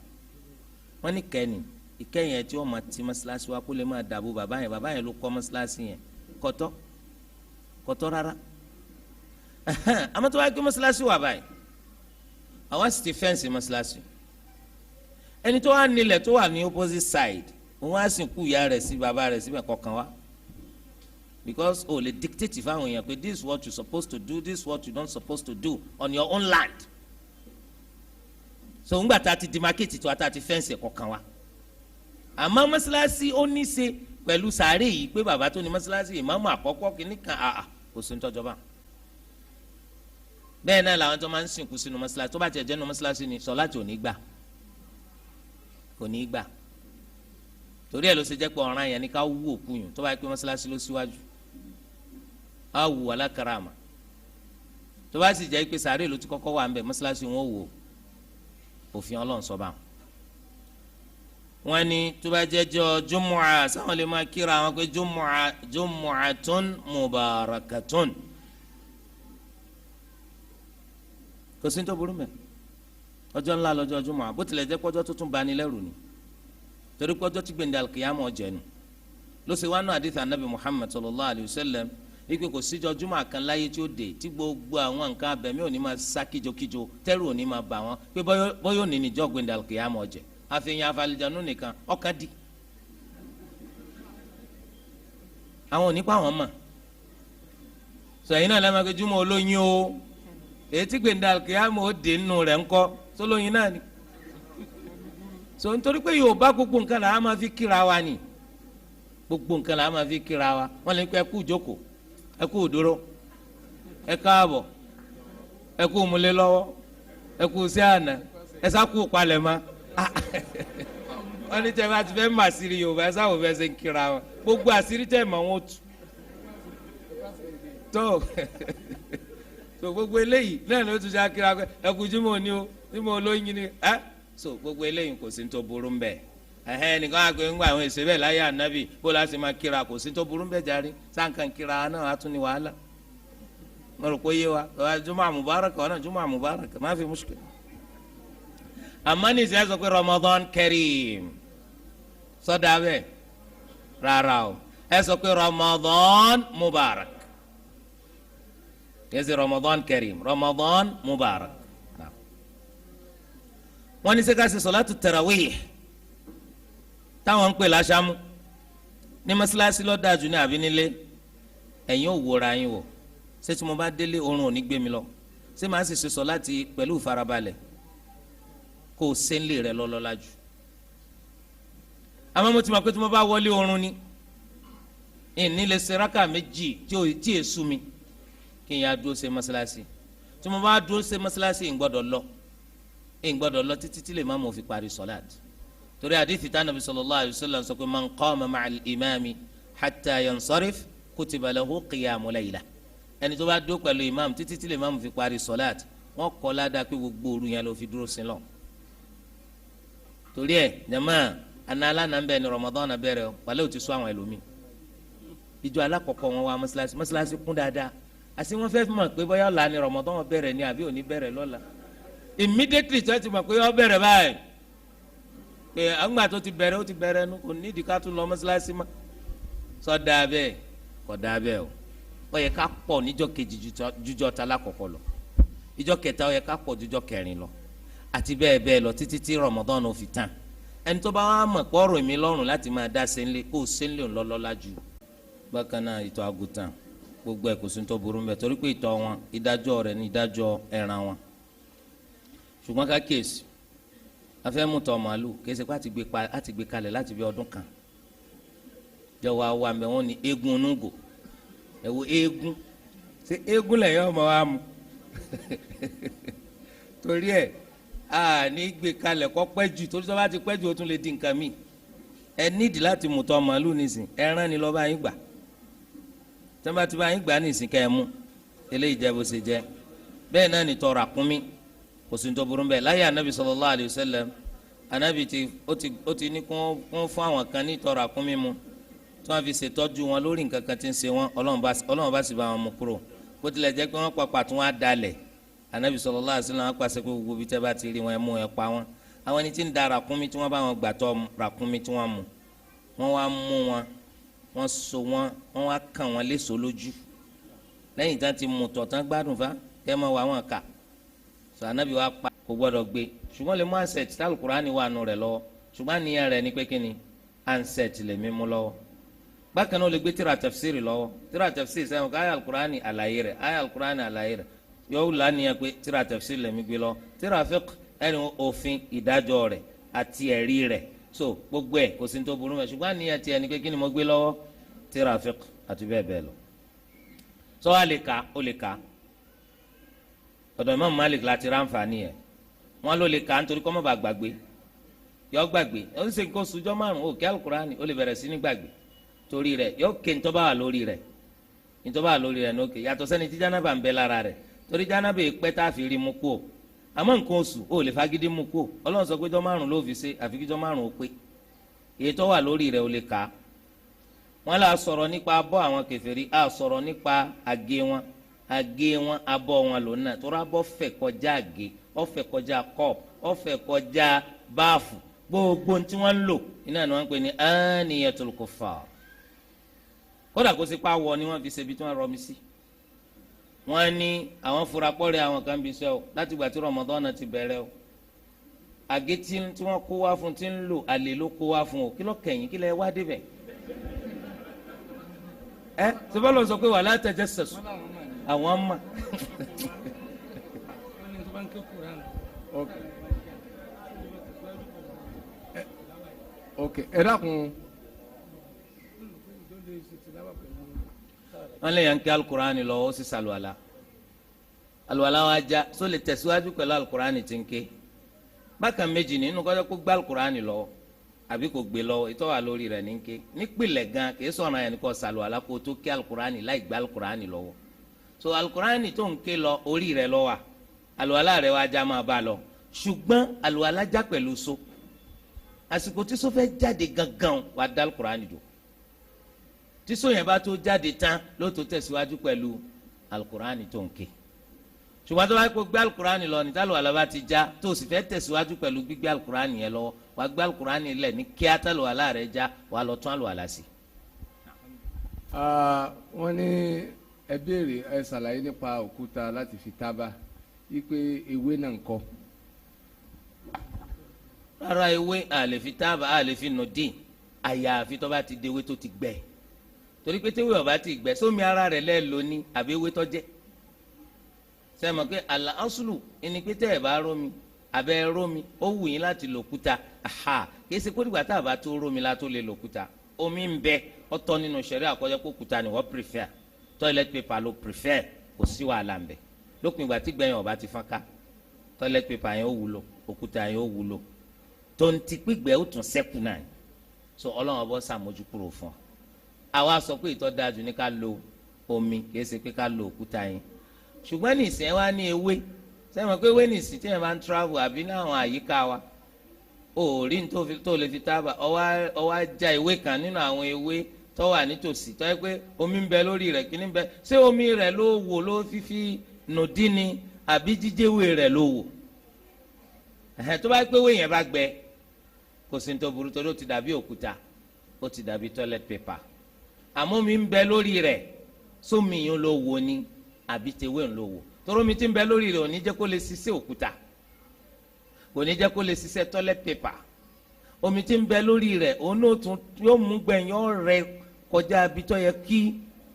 wọ́n ní kẹ́ni ìkẹyìn ẹ̀ tí wọ́n máa ti mọ́ṣáláṣí wa kó lè máa dàbò bàbá yẹn ló kọ́ mọ́ṣáláṣí yẹn kọ́tọ́ rárá àmọ́ tó wá gbé mọ́ṣáláṣí wà báyìí àwọn sì ti fẹ́ǹsì mọ́ṣáláṣí ẹni tó wà nílẹ̀ tó wà ní opposite side òun á sìn kú ìyá rẹ̀ sí bàbá rẹ̀ síbẹ̀ kọ̀ọ̀kan wá because o lè dictate fáwọn èèyàn pé this is what you supposed to do this is what you don't supposed to do on your own land so ńgbà tá a ti demarcate tó a ta ti fẹ́ǹsì kọ̀ọ̀kan wá àmọ́ mọ́ṣáláṣí ó ní í ṣe pẹ̀lú sàárè yìí pé bàbá tó ní mọ́ṣáláṣí ìmáàmù àkọ́kọ́ kìíní kan kò sí ní tọ́jọba bẹ́ẹ̀ náà làwọn tó máa ń sìnkú sínú mọ́ṣáláṣí tó bá tiẹ̀ jẹ́ nínú mọ́ṣáláṣí ni sọ̀láàtì ò ní gbà kò ní gbà torí ẹ̀ ló ṣe jẹ́ pé ọ̀ràn yẹn ni ká wú òkú yùn tó bá yẹ pé mọ́ṣáláṣí ló síwájú á wù wà lákàràmà tó bá sì jẹ́ pé sàárè ló ti kọ́kọ́ wà ń bẹ̀ mọ́ṣáláṣí wọn ò wò òfin Ọlọ́run sọ báwọn wọ́n ní tó bá jẹ́ jọ́ jumu'a sáwọn lè máa kíra àwọn pé jumu'atun mubarakatun kò sí tó burú mẹ́ ọjọ́ ńlá lọ́jọ́ jumu'a bó tilẹ̀ jẹ́ pọ́jọ́ tó tún bani lẹ́rù ni torí pọ́jọ́ tí gbẹ̀ndẹ̀ alkiyama jẹ́nu ló ṣe wánú àdìsí anabi Muhammad sallallahu alayhi wa sallam ikú kò síjọ́ jumu'a kan láyé tí ó dé tí gbogbo àwọn nǹkan abẹ̀mí òní máa sá kíjokíjo tẹ́rù òní máa bà wọ́n pé bọ́yọ̀ ní níjọ́ gbẹ̀ndẹ̀ alkiyama jẹ́ àfihàn àfàlìjànú nìkan ọkàn di àwọn onípa àwọn mọ̀ sọ yìí náà lẹ́nu akéjúmọ́ olóyin o èyí tí gbẹ̀ndẹ̀ alkiyama ó dé nínú rẹ̀ ńkọ́ sólóyin náà ni so nítorí pé Yorùbá gbogbo nǹkan là á máa fi kíra wa ni gbogbo nǹkan là á máa fi kíra wa wọ́n lè pẹ́ ẹ kú ìjókòó ẹ kú ìdúró ẹ káàbọ̀ ẹ kú múlẹ̀ lọ́wọ́ ẹ kú sí àná ẹ sá kú palẹ̀ mọ́ wọ́n ní tẹ́ bá ti fẹ́ mọ àṣírí Yorùbá ẹ sáwọ́ fẹ́ ṣe ń kíra wọn gbogbo àṣírí tẹ́ mọ̀ wọn tù tó gbogbo eléyìí náà ló tún ṣe akíra ẹ kú jímọ̀ ni o jímọ̀ olóyin ni ẹ so gbogbo eléyìí kò sí ní tó burú ń bẹ nìkan àgbẹ̀ ń gbà àwọn èsè bẹ́ẹ̀ láyé ànábì bó láti máa kíra kò sí ní tó burú ń bẹ járe sáǹkà kíra náà á tún ní wàhálà mo rò pé yé wa jùmọ̀ àmùbáràkà ọ̀nà jùmọ̀ àmùbáràkà má fi mushkil amani sẹ sọ pé Ramadan Kareem sọdọ bẹ́ẹ̀ rárá o ẹ sọ pé Ramadan Mubarak yẹsẹ Ramadan Kareem Ramadan Mubarak wọ́n ní sẹkásì sọlátù tarawih táwọn ń pè láṣámú ní mọ́sálásí ló dájú ní àbí nílé ẹ̀yin ò wòra yín wò ṣé tí mo bá délé oorun ò ní gbé mi lọ ṣé màá sì ṣe sọláàtì pẹ̀lú ìfarabalẹ̀ kó o sẹ́ńlẹ̀ rẹ lọ́lọ́lá jù àmọ́ mo ti mọ̀ pé tí mo bá wọlé oorun ni ìní lè ṣe rákà méjì tí èsù mi kí n yà dúró ṣe mọ́sálásí tí mo bá dúró ṣe mọ́sálásí ń gbọ́dọ̀ lọ títí tí lè má mo fi parí sọ́láàtì torí àdìsí tá nàbí sallallahu alayhi wa sallam sọ pé man qama ma'al imami hatta yansarif kutiba lahu qiyamu layla ẹni tó bá dúró pẹ̀lú imam títí tí lè má mo fi parí sọ́láàtì wọ́n kọ́ ládàá pé gbogbo òru yẹn ló fi dúró sí lọ torí ẹ jama anala na bẹ ni Ramadan na bẹ̀rẹ̀ o wàlẹ́ o ti sọ àwọn ẹlòmíì ìjọ alákọ̀ọ́kọ́ wọn wá mọ́sálásí kún dáadáa àti wọ́n fẹ́ mọ̀ pé bóyá ọ̀la ni Ramadan bẹ̀rẹ̀ ni àbí òní bẹ̀rẹ̀ lọ́la immediately tó ti mọ̀ pé ó bẹ̀rẹ̀ báyìí pé àgbà tó ti bẹ̀rẹ̀ ó ti bẹ̀rẹ̀ nu kò nídìí ká tún lọ mọ́sálásí mọ́ sọ dáa bẹ́ẹ̀ kọ́ dáa bẹ́ẹ̀ o ó yẹ ká pọ̀ níjọ́ kejì jújọ́ ta lákọ̀ọ́kọ́ lọ ìjọ́ kẹta ó yẹ ká pọ̀ jújọ́ kẹrin lọ àti bẹ́ẹ̀ bẹ́ẹ̀ lọ títí tí Ramadan ò fi tán ẹni tó bá wà mọ̀ pọ́ọ̀rọ̀ èmi lọ́rùn láti máa dá sẹ́ńlé kó o sẹ́ńlé ńlọ́lọ́lá jù. bákan náà ìtọ̀ àgùntàn gbogbo ẹ̀ kò sí tó burú mbẹ̀ torí pé ìtọ̀ wọn ìdájọ́ rẹ̀ ní ìdájọ́ ẹran wọn. ṣùgbọ́n ká kíyèsí afẹ́mùtọ̀ màálù kéésì pé àti gbé kalẹ̀ láti bí ọdún kan. jọ̀wọ́ àwọn àmì wọn ni eégún onúgò ẹ̀wọ̀ eégún ṣé eégún lẹ́yìn ọmọ wa mu torí ẹ̀ ní gbé kalẹ̀ kọ́ pẹ́ jù torí tó bá ti pẹ́ jù ó tún lè di nǹkan mi ẹ nídìí láti mú tọ́ màálù nísìn ẹran ni lọ́ọ́ bá yín gbà tí wọ́n bá ti bá yín gbà nísìn kẹ́ ẹ mú eléyìí jẹ́ bó ṣe jẹ́ bẹ́ẹ̀ náà ní tọ́ ràkúnmí kò sí tó burú bẹ́ẹ̀ láyé anabi sallallahu alayhi wa sallam anabi ó ti ní kún fún àwọn kan ní tọ́ ràkúnmí mu tí wọ́n fi ṣètọ́jú wọn lórí nǹkan kan tí ń ṣe wọn Ọlọ́run bá sì bá wọn mú kúrò bó tilẹ̀ jẹ́ pé wọ́n papà tún wá dalẹ̀ anabi sallallahu alaihi wasallam pàṣẹ pé gbogbo bí tẹ́ bá ti rí wọn ẹ mú ẹ pa wọn àwọn ẹni tí ń da ràkúnmí tí wọ́n bá wọn gbàtọ́ ràkúnmí tí wọ́n mú wọ́n wá mú wọn wọ́n so wọn wọ́n wá kàn wọ́n léṣo lójú lẹ́yìn tí wọ́n ti mú tọ̀ tán gbádùn fa kẹ́ mọ́ wà wọ́n kà sọ anabi wa pa kò gbọ́dọ̀ gbé ṣùgbọ́n lè mú ansẹt tí Al-Qur'ani wà nù rẹ̀ lọ́wọ́ ṣùgbọ́n àníyàn rẹ̀ ní pé kíni ansẹt lè mí mú lọ́wọ́ bákan náà ó lè gbé tíra tafsiri lọ́wọ́ tíra tafsiri sẹ́wọ̀n ká ayé Al-Qur'ani àlàyé rẹ̀ ayé Al-Qur'ani àlàyé rẹ̀ yóò lánìyàn pé tíra tafsir lèmi gbé lọ tíra fiqh ẹni òfin ìdájọ́ rẹ̀ àti ẹ̀rí rẹ̀ so gbogbo ẹ̀ kò sí ní tó burú mẹ́ ṣùgbọ́n àníyàn tiẹ̀ ní pé kí ni mo gbé lọ́wọ́ tíra fiqh àti bẹ́ẹ̀ bẹ́ẹ̀ lọ. sọ wa lè ka ó lè ka ọ̀dọ̀ Imam Malik láti ráǹfààní yẹn wọ́n ló lè ka nítorí kọ́ mọ́ bá gbàgbé yọ gbàgbé ó ń ṣe nǹkan sùjọ́ márùn-ún òkè Al-Qur'ani ó lè bẹ̀rẹ̀ sí ní gbàgbé torí rẹ̀ yọ ké ntọ́ bá wà lórí rẹ̀ ntọ́ bá wà lórí rẹ̀ ní òkè yàtọ̀ sẹ́ni tí jánábà ń bẹ lára rẹ̀ torí jánábà pẹ́ tá a fi rí mu kú o àmọ́ nǹkan oṣù ó lè fagídí mu kú o Ọlọ́run sọ pé jọ́ márùn ló fi ṣe àfi kíjọ́ márùn ó pé èyí tó wà lórí rẹ̀ ò lè kà á. wọ́n là sọ̀rọ̀ nípa abọ́ àwọn kèfèrí a sọ̀rọ̀ nípa àgé wọn abọ́ wọn lòun náà tó rábọ́ fẹ̀ kọjá àgé ó fẹ̀ kọjá kọ́ọ̀pù ó fẹ̀ kọjá báàfù gbogbo tí wọ́n ń lò iná ni wọ́n ń pè ní aniyatul kuffar. kódà kó sì pa wọ ni wọ́n fi ṣe ibi tí wọ́n rọmi sí. wọ́n ní àwọn furapọ́rẹ́ àwọn kan bí sẹ́ o láti gbà tí Ramadan ti bẹ̀rẹ̀ o àgé tí wọ́n kó wá fún tí ń lò àlè ló kó wá fún o kí ló kẹ̀yìn kí lẹ wá débẹ̀. sọfọ́ lọ sọ pé wala tajassasu àwọn mọ̀. ok ẹ dákun. wọ́n lè yàn kí alukur'ani lọ ó sì sàlùwàlà àlùwàlà wa já só lè tẹ̀síwájú pẹ̀lú alukur'ani tí ń ké bákan méjì nínú kọ́jọ́ kó gbá alukur'ani lọ àbí kò gbé lọ ìtọ́ wà lórí rẹ̀ ní ké nípìnlẹ̀ gan kì í sọ̀rọ̀ yẹn kó sàlùwàlà kó tó ké alukur'ani láì gbá alukur'ani lọ́wọ́ so alukur'ani tó ń ké lọ orí rẹ̀ lọ wà àlùwàlà rẹ̀ wá já máa bá lọ ṣùgbọ́n àlùwàlà já pẹ̀lú so àsìkò tí so fẹ́ jáde gangan wà dá alukur'ani jò tí so yẹn bá tó jáde tán ló tó tẹ̀síwájú pẹ̀lú alukur'ani tó ń ké ṣùgbọ́n tó bá kó gbé alukur'ani lọ ní tálù àlàbà ti já tó o sì fẹ́ tẹ̀síwájú pẹ̀lú gbígbé alukur'ani yẹn lọ́wọ́ wàá gbé alukur'ani lẹ̀ ní kíá tálù àlà rẹ̀ já wàá lọ tún àlùwàlá sí. wọ́n ní ẹ béèrè ẹ ṣàlàyé nípa òkúta láti fi tábà wípé ewé náà ń kọ́. rárá ewé a lè fi tábà a lè fi nù dín àyàfi tó bá ti di ewé tó ti gbẹ torí pé tewé ọba ti gbẹ sómi ara rẹ̀ lẹ́ẹ̀ lóní àbí ewé tó jẹ́ sẹ́mi pé àlà ọ́sùlù ẹni pé tẹ́ ẹ̀ bá rómi abẹ́ rómi ó wù yín láti lòkúta aha kì í ṣe kó dìgbà tá a bá tó rómi la tó lè lòkúta omi ń bẹ ọ̀tọ̀ nínú sẹ̀rí àkọ́jọ́ kó kúta ni wọ́n prefer toilet paper ló prefer kò sí wàhálà ń bẹ lópin ìgbà tí gbẹ̀yìn ọba ti fọ́n ká toilet paper yẹn ó wúlò òkúta yẹn ó wúlò tó ń ti pígbẹ́ ó tún sẹ́kù náà so ọlọ́run ọbọ̀ sàmójú kúrò fún ọ àwa sọ pé ìtọ́ dáa jù ní ká lo omi kì í ṣe pé ká lo òkúta yẹn ṣùgbọ́n nìsín ẹ wá ní ewé sẹ́wọ̀n pé ewé nìsín tí ẹ bá ń travel àbí láwọn àyíká wa ò rí tó lè fi tábà ọwá já ewé kan nínú àwọn ewé tó wà nítòsí tó yẹ pé omi ń bẹ lórí rẹ̀ kí ní bẹ ṣé omi rẹ̀ ló wò ló fífi nùdí ni àbí jíjẹ́wé rẹ̀ ló wò tó bá pé ewé yẹn bá gbẹ kò sí ní tó burú torí ó ti dàbí òkúta ó ti dàbí toilet paper àmọ́ omi ń bẹ lórí rẹ̀ sómi yẹn ló wò ni àbí tewé ń lò wò tóró mi ti ń bẹ lórí rẹ̀ ò ní jẹ́ kó lè ṣiṣẹ́ òkúta kò ní jẹ́ kó lè ṣiṣẹ́ toilet paper omi ti ń bẹ lórí rẹ̀ òun náà tún yóò mú gbẹ̀yìn ọ̀rẹ́ kọjá bí tó yẹ kí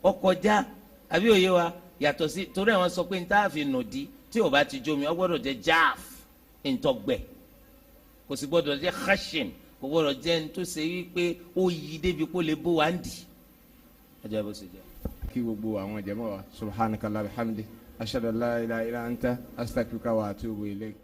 ọ kọjá àbí òye wa yàtọ̀ sí torí àwọn sọ pé níta àfi nòdì tí ò bá ti jómi ọ gbọ́dọ̀ jẹ́ jáf ntọ́gbẹ́ kò sì gbọ́dọ̀ jẹ́ khashin kò gbọ́dọ̀ jẹ́ ntòsí wípé ó yí débi kó lè bó wa ń dì ẹjọ́ bó ṣe jẹ́. kí gbogbo àwọn jàmáà wa subhanakallahumma wa bihamdik ashhadu an la ilaha illa anta astaghfiruka wa atubu ilayk.